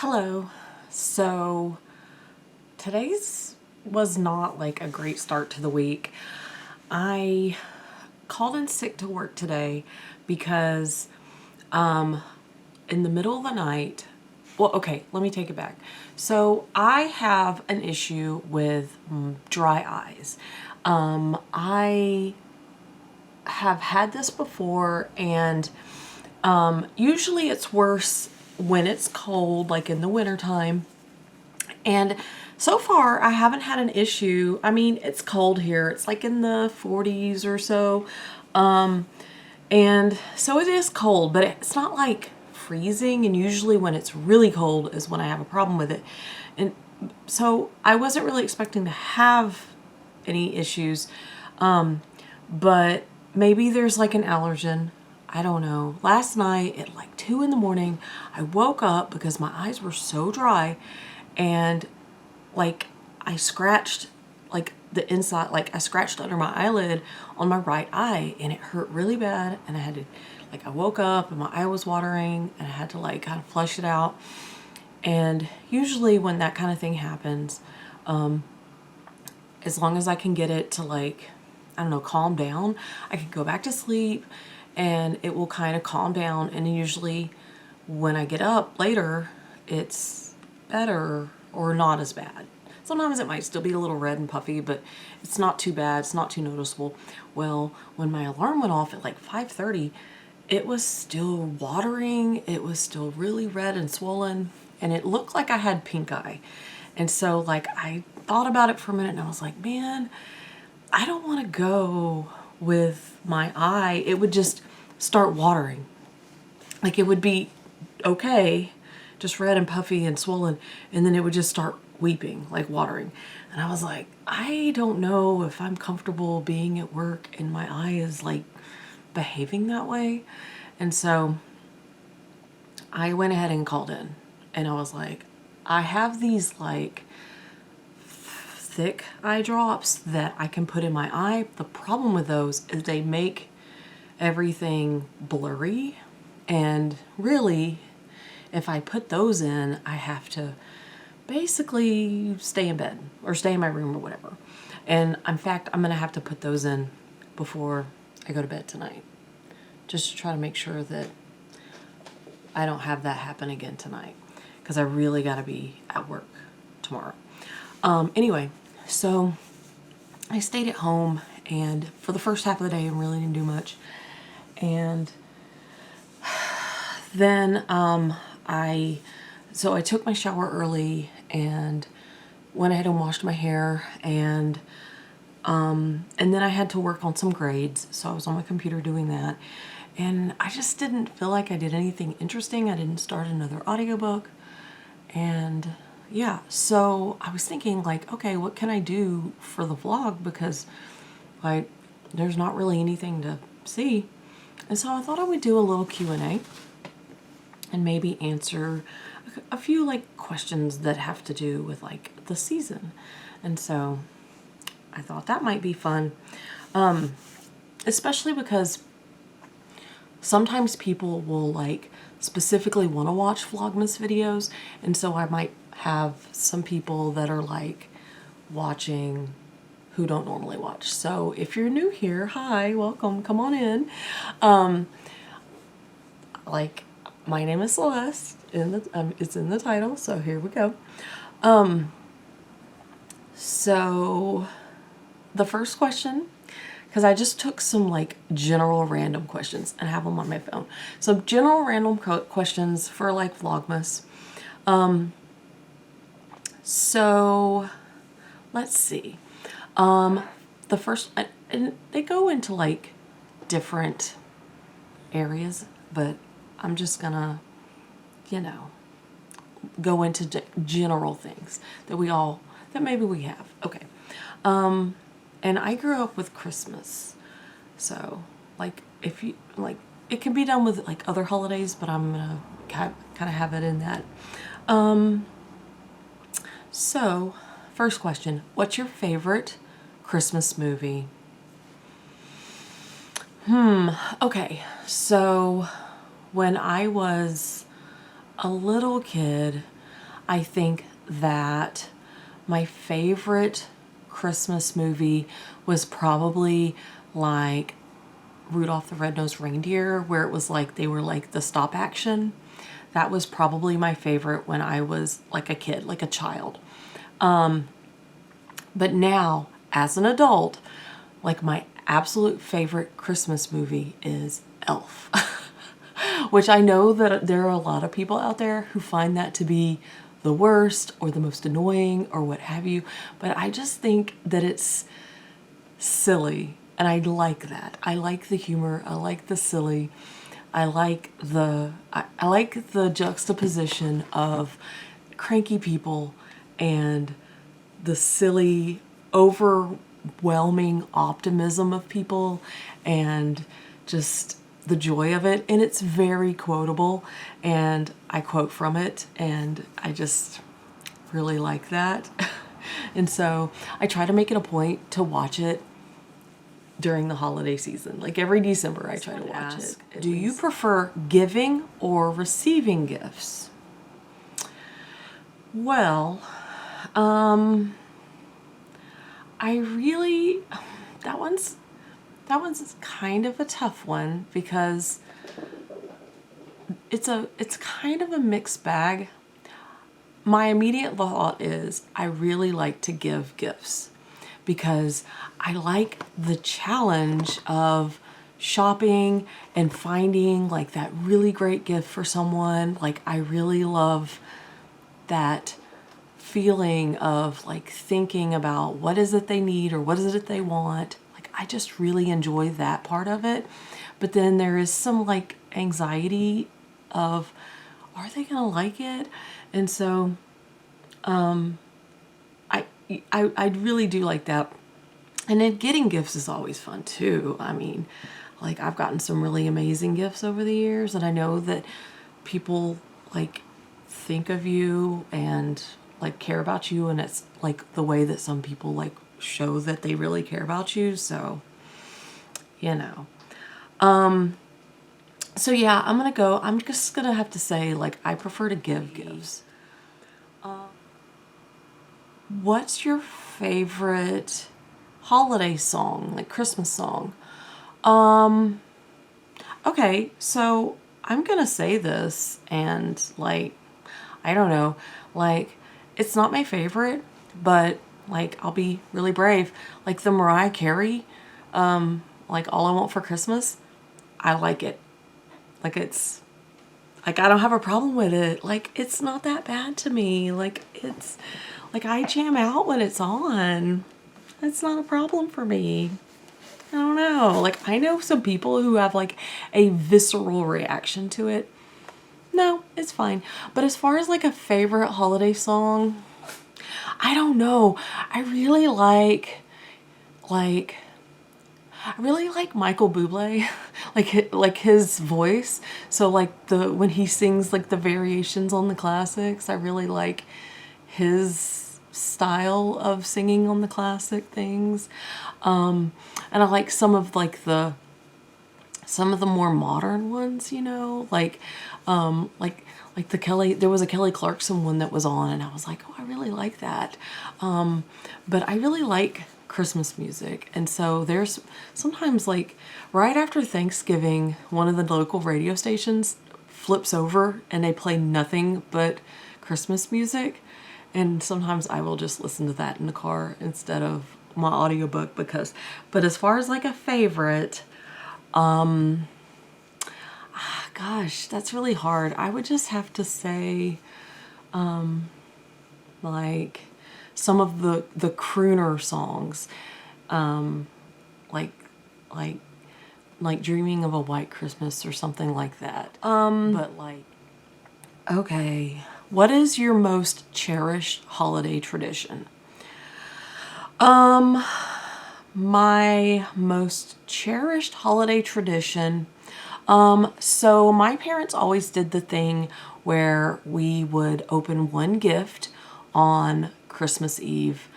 Hello. So today's was not like a great start to the week. I called in sick to work today because in the middle of the night, well, okay, let me take it back. So I have an issue with dry eyes. I have had this before, and usually it's worse when it's cold, like in the wintertime. And so far, I haven't had an issue. I mean, it's cold here. It's like in the 40s or so. And so it is cold, but it's not like freezing. And usually when it's really cold is when I have a problem with it. And so I wasn't really expecting to have any issues. But maybe there's like an allergen. I don't know. Last night at like 2 in the morning, I woke up because my eyes were so dry, and like I scratched like the inside, like I scratched under my eyelid on my right eye, and it hurt really bad. And I had to, like, I woke up and my eye was watering, and I had to like kind of flush it out. And usually when that kind of thing happens, as long as I can get it to, like, I don't know, calm down, I can go back to sleep and it will kind of calm down. And then usually when I get up later, it's better or not as bad. Sometimes it might still be a little red and puffy, but it's not too bad. It's not too noticeable. Well, when my alarm went off at like 5:30, it was still watering. It was still really red and swollen, and it looked like I had pink eye. And so, like, I thought about it for a minute, and I was like, man, I don't want to go with my eye. It would just start watering. Like, it would be okay, just red and puffy and swollen, and then it would just start weeping, like watering. And I was like, I don't know if I'm comfortable being at work and my eye is like behaving that way. And so I went ahead and called in, and I was like, I have these like thick eye drops that I can put in my eye. The problem with those is they make everything blurry, and really, if I put those in, I have to basically stay in bed or stay in my room or whatever. And in fact, I'm gonna have to put those in before I go to bed tonight, just to try to make sure that I don't have that happen again tonight, because I really got to be at work tomorrow. Anyway, so I stayed at home, and for the first half of the day, I really didn't do much. And then I took my shower early and went ahead and washed my hair, and then I had to work on some grades, so I was on my computer doing that. And I just didn't feel like I did anything interesting. I didn't start another audiobook. And yeah, so I was thinking, like, okay, what can I do for the vlog? Because, like, there's not really anything to see. And so I thought I would do a little Q&A and maybe answer a few, like, questions that have to do with, like, the season. And so I thought that might be fun. Especially because sometimes people will, like, specifically want to watch Vlogmas videos, and so I might have some people that are, like, watching who don't normally watch. So if you're new here, hi, welcome, come on in. Like, my name is Celeste, it's in the title, so here we go. So the first question, because I just took some, like, general random questions and have them on my phone. So general random questions for, like, Vlogmas. So let's see. The first, and they go into, like, different areas, but I'm just gonna, go into general things that maybe we have. Okay. And I grew up with Christmas. So, like, if you, like, it can be done with, like, other holidays, but I'm gonna kind of have it in that. So, first question, what's your favorite Christmas movie? Okay, so when I was a little kid, I think that my favorite Christmas movie was probably like Rudolph the Red-Nosed Reindeer, where it was like they were like the stop action. That was probably my favorite when I was like a kid, like a child. But now, as an adult, like my absolute favorite Christmas movie is Elf. Which I know that there are a lot of people out there who find that to be the worst or the most annoying or what have you. But I just think that it's silly. And I like that. I like the humor. I like the silly. I like I like the juxtaposition of cranky people and the silly, overwhelming optimism of people and just the joy of it. And it's very quotable, and I quote from it, and I just really like that. And so I try to make it a point to watch it during the holiday season. Like every December I try to watch it. Do you prefer giving or receiving gifts? Well, I really, that one's kind of a tough one because it's kind of a mixed bag. My immediate thought is I really like to give gifts because I like the challenge of shopping and finding like that really great gift for someone. Like I really love that feeling of like thinking about what is it they need or what is it they want. Like I just really enjoy that part of it. But then there is some like anxiety of, are they gonna like it? And so I really do like that. And then getting gifts is always fun too. I mean, like I've gotten some really amazing gifts over the years, and I know that people like think of you and like care about you, and it's like the way that some people like show that they really care about you. So, you know. So yeah, I'm just gonna have to say like I prefer to give gifts. What's your favorite holiday song, like Christmas song? Okay, so I'm gonna say this and like, I don't know, like it's not my favorite, but like I'll be really brave. Like the Mariah Carey, like All I Want for Christmas, I like it. Like it's, like I don't have a problem with it. Like it's not that bad to me. Like it's, like I jam out when it's on. It's not a problem for me. I don't know. Like I know some people who have like a visceral reaction to it. No, it's fine. But as far as like a favorite holiday song, I don't know. I really like I really like Michael Bublé, like his voice. So like the when he sings like the variations on the classics, I really like his style of singing on the classic things. And I like some of the more modern ones, you know, like the Kelly, there was a Kelly Clarkson one that was on, and I was like, oh, I really like that. But I really like Christmas music. And so there's sometimes like right after Thanksgiving, one of the local radio stations flips over and they play nothing but Christmas music. And sometimes I will just listen to that in the car instead of my audiobook but as far as like a favorite, gosh, that's really hard. I would just have to say, like some of the crooner songs, like like like Dreaming of a White Christmas or something like that. But like, okay, what is your most cherished holiday tradition? My most cherished holiday tradition. So my parents always did the thing where we would open one gift on Christmas Eve.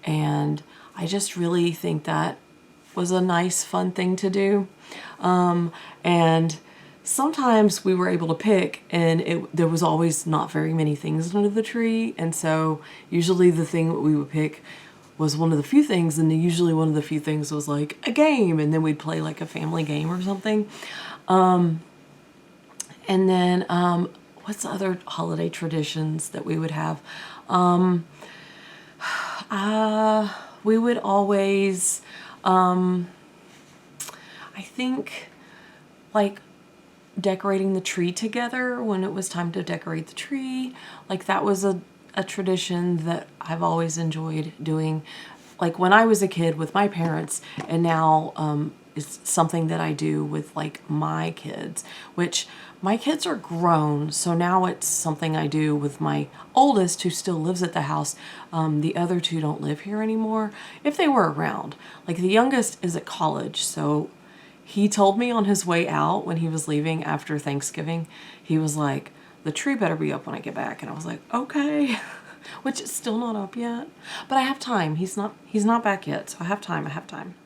And I just really think that was a nice, fun thing to do. And sometimes we were able to pick, and there was always not very many things under the tree, and so usually the thing that we would pick was one of the few things, and usually one of the few things was like a game, and then we'd play like a family game or something. And then what's the other holiday traditions that we would have? We would always, I think, like decorating the tree together when it was time to decorate the tree. Like that was a tradition that I've always enjoyed doing. Like when I was a kid with my parents, and now it's something that I do with like my kids, which my kids are grown, so now it's something I do with my oldest, who still lives at the house. The other two don't live here anymore, if they were around. Like the youngest is at college, so he told me on his way out when he was leaving after Thanksgiving, he was like, the tree better be up when I get back. And I was like, okay. Which is still not up yet, but I have time. He's not back yet, so I have time.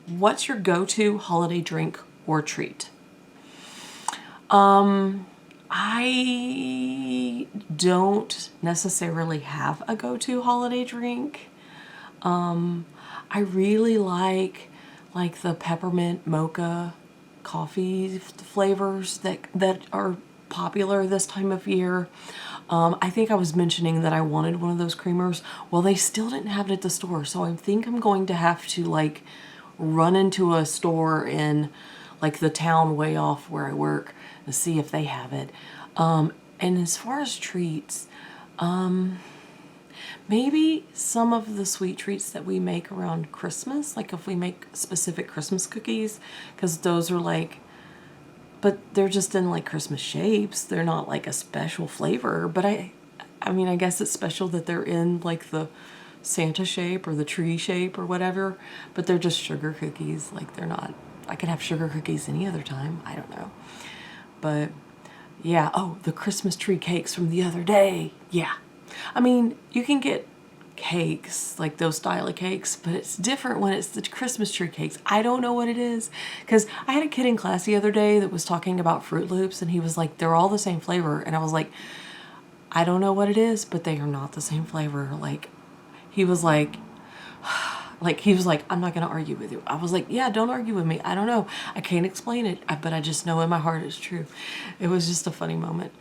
What's your go-to holiday drink or treat? I don't necessarily have a go-to holiday drink. I really like the peppermint mocha coffee flavors that are popular this time of year. I think I was mentioning that I wanted one of those creamers. Well, they still didn't have it at the store, so I think I'm going to have to like run into a store in like the town way off where I work to see if they have it. And as far as treats, maybe some of the sweet treats that we make around Christmas, like if we make specific Christmas cookies, because those are like, but they're just in like Christmas shapes. They're not like a special flavor, but I mean, I guess it's special that they're in like the Santa shape or the tree shape or whatever, but they're just sugar cookies. Like they're not, I could have sugar cookies any other time. I don't know. But yeah, oh, the Christmas tree cakes from the other day. Yeah. I mean, you can get cakes, like those style of cakes, but it's different when it's the Christmas tree cakes. I don't know what it is, because I had a kid in class the other day that was talking about Fruit Loops, and he was like, they're all the same flavor. And I was like, I don't know what it is, but they are not the same flavor. Like, he was like, I'm not going to argue with you. I was like, yeah, don't argue with me. I don't know. I can't explain it, but I just know in my heart it's true. It was just a funny moment.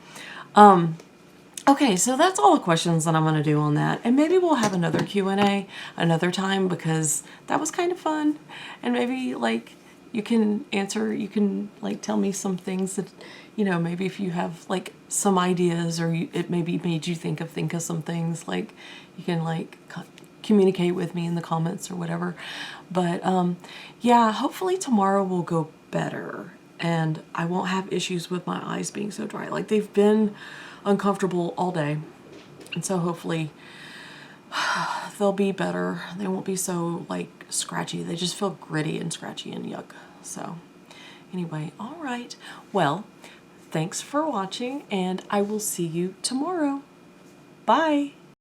Okay, so that's all the questions that I'm going to do on that. And maybe we'll have another Q&A another time, because that was kind of fun. And maybe like you can like tell me some things that, you know, maybe if you have like some ideas, or it maybe made you think of some things, like you can like communicate with me in the comments or whatever. But yeah, hopefully tomorrow will go better and I won't have issues with my eyes being so dry. Like they've been uncomfortable all day, and so hopefully they'll be better. They won't be so like scratchy. They just feel gritty and scratchy and yuck. So anyway, all right, well, thanks for watching, and I will see you tomorrow. Bye.